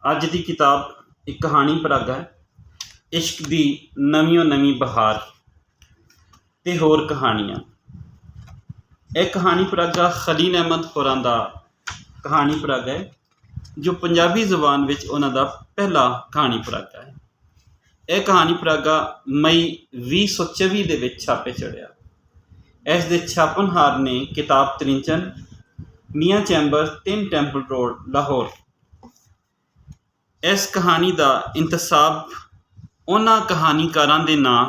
ਅੱਜ ਦੀ ਕਿਤਾਬ ਇੱਕ ਕਹਾਣੀ ਪਰਾਗਾ ਹੈ। ਇਸ਼ਕ ਦੀ ਨਵੀਂ ਨਵੀਂ ਬਹਾਰ ਤੇ ਹੋਰ ਕਹਾਣੀਆਂ। ਇਹ ਕਹਾਣੀ ਪਰਾਗਾ ਖਲੀਲ ਅਹਿਮਦ ਹੋਰਾਂ ਦਾ ਕਹਾਣੀ ਪਰਾਗਾ ਹੈ, ਜੋ ਪੰਜਾਬੀ ਜ਼ੁਬਾਨ ਵਿੱਚ ਉਹਨਾਂ ਦਾ ਪਹਿਲਾ ਕਹਾਣੀ ਪਰਾਗਾ ਹੈ। ਇਹ ਕਹਾਣੀ ਪਰਾਗਾ ਮਈ 2024 ਦੇ ਵਿੱਚ ਛਾਪੇ ਚੜ੍ਹਿਆ। ਇਸ ਦੇ ਛਾਪਣਹਾਰ ਨੇ ਕਿਤਾਬ ਤ੍ਰਿੰਚਨ, ਮੀਆਂ ਚੈਂਬਰ, 3 ਟੈਂਪਲ ਰੋਡ, ਲਾਹੌਰ। ਇਸ ਕਹਾਣੀ ਦਾ ਇੰਤਸਾਬ ਉਹਨਾਂ ਕਹਾਣੀਕਾਰਾਂ ਦੇ ਨਾਂ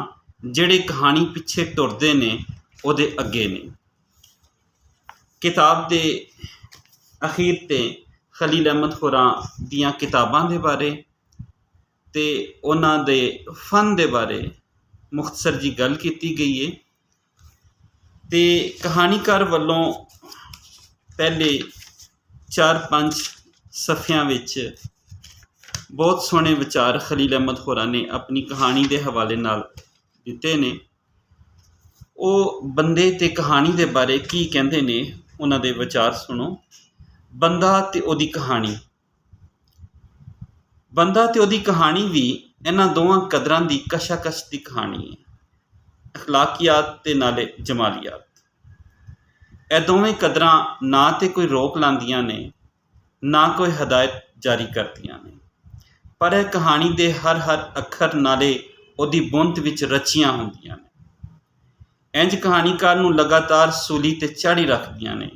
ਜਿਹੜੇ ਕਹਾਣੀ ਪਿੱਛੇ ਟੁਰਦੇ ਨੇ ਉਹਦੇ ਅੱਗੇ ਨੇ। ਕਿਤਾਬ ਦੇ ਅਖੀਰ 'ਤੇ ਖਲੀਲ ਅਹਿਮਦ ਹੋਰਾਂ ਦੀਆਂ ਕਿਤਾਬਾਂ ਦੇ ਬਾਰੇ ਅਤੇ ਉਹਨਾਂ ਦੇ ਫਨ ਦੇ ਬਾਰੇ ਮੁਖਤਸਰ ਜੀ ਗੱਲ ਕੀਤੀ ਗਈ ਹੈ। ਅਤੇ ਕਹਾਣੀਕਾਰ ਵੱਲੋਂ ਪਹਿਲੇ 4-5 ਸਫ਼ਿਆਂ ਵਿੱਚ ਬਹੁਤ ਸੋਹਣੇ ਵਿਚਾਰ ਖਲੀਲ ਅਹਿਮਦ ਹੋਰਾਂ ਨੇ ਆਪਣੀ ਕਹਾਣੀ ਦੇ ਹਵਾਲੇ ਨਾਲ ਦਿੱਤੇ ਨੇ। ਉਹ ਬੰਦੇ ਅਤੇ ਕਹਾਣੀ ਦੇ ਬਾਰੇ ਕੀ ਕਹਿੰਦੇ ਨੇ, ਉਹਨਾਂ ਦੇ ਵਿਚਾਰ ਸੁਣੋ। ਬੰਦਾ ਅਤੇ ਉਹਦੀ ਕਹਾਣੀ। ਬੰਦਾ ਅਤੇ ਉਹਦੀ ਕਹਾਣੀ ਵੀ ਇਹਨਾਂ ਦੋਵਾਂ ਕਦਰਾਂ ਦੀ ਕਸ਼ਾਕਸ਼ ਦੀ ਕਹਾਣੀ ਹੈ, ਅਖਲਾਕੀਆਤ ਅਤੇ ਨਾਲੇ ਜਮਾਲੀਆਤ। ਇਹ ਦੋਵੇਂ ਕਦਰਾਂ ਨਾ ਤਾਂ ਕੋਈ ਰੋਕ ਲਾਉਂਦੀਆਂ ਨੇ, ਨਾ ਕੋਈ ਹਦਾਇਤ ਜਾਰੀ ਕਰਦੀਆਂ ਨੇ, ਪਰ ਇਹ ਕਹਾਣੀ ਦੇ ਹਰ ਅੱਖਰ ਨਾਲੇ ਉਹਦੀ ਬੁਣਤ ਵਿੱਚ ਰਚੀਆਂ ਹੁੰਦੀਆਂ ਨੇ। ਇੰਝ ਕਹਾਣੀਕਾਰ ਨੂੰ ਲਗਾਤਾਰ ਸੂਲੀ 'ਤੇ ਚਾੜ੍ਹੀ ਰੱਖਦੀਆਂ ਨੇ।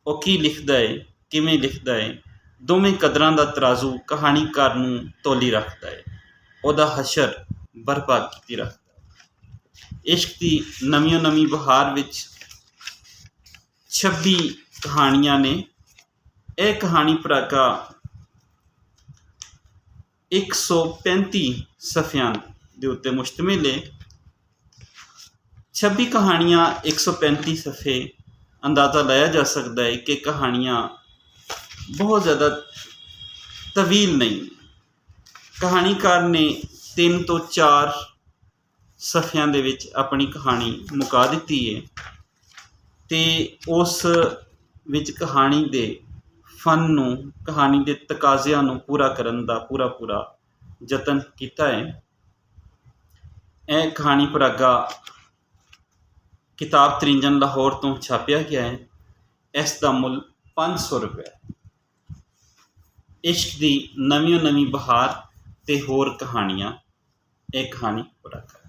ਉਹ ਕੀ ਲਿਖਦਾ ਹੈ, ਕਿਵੇਂ ਲਿਖਦਾ ਹੈ, ਦੋਵੇਂ ਕਦਰਾਂ ਦਾ ਤਰਾਜ਼ੂ ਕਹਾਣੀਕਾਰ ਨੂੰ ਤੋਲੀ ਰੱਖਦਾ ਹੈ, ਉਹਦਾ ਹਸ਼ਰ ਬਰਪਾ ਕੀਤੀ ਰੱਖਦਾ ਹੈ। ਇਸ਼ਕ ਦੀ ਨਵੀਂ ਬਹਾਰ ਵਿੱਚ 26 ਕਹਾਣੀਆਂ ਨੇ। ਇਹ ਕਹਾਣੀ ਪਰਾਗਾ 135 ਸਫ਼ਿਆਂ ਦੇ ਉੱਤੇ ਮੁਸ਼ਤਮਿਲ ਹੈ। 26 ਕਹਾਣੀਆਂ, 135 ਸਫ਼ੇ। ਅੰਦਾਜ਼ਾ ਲਾਇਆ ਜਾ ਸਕਦਾ ਹੈ ਕਿ ਕਹਾਣੀਆਂ ਬਹੁਤ ਜ਼ਿਆਦਾ ਤਵੀਲ ਨਹੀਂ। ਕਹਾਣੀਕਾਰ ਨੇ 3 ਤੋਂ 4 ਸਫ਼ਿਆਂ ਦੇ ਵਿੱਚ ਆਪਣੀ ਕਹਾਣੀ ਮੁਕਾ ਦਿੱਤੀ ਹੈ ਅਤੇ ਉਸ ਵਿੱਚ ਕਹਾਣੀ ਦੇ ਫਨ ਨੂੰ, ਕਹਾਣੀ ਦੇ ਤਕਾਜ਼ਿਆਂ ਨੂੰ ਪੂਰਾ ਕਰਨ ਦਾ ਪੂਰਾ ਯਤਨ ਕੀਤਾ ਹੈ। ਇਹ ਕਹਾਣੀ ਪਰਾਗਾ ਕਿਤਾਬ ਤ੍ਰਿੰਜਨ ਲਾਹੌਰ ਤੋਂ ਛਾਪਿਆ ਗਿਆ ਹੈ। ਇਸ ਦਾ ਮੁੱਲ 500 ਰੁਪਏ। ਇਸ਼ਕ ਦੀ ਨਵੀਂ ਬਹਾਰ ਅਤੇ ਹੋਰ ਕਹਾਣੀਆਂ। ਇਹ ਕਹਾਣੀ ਪਰਾਗਾ।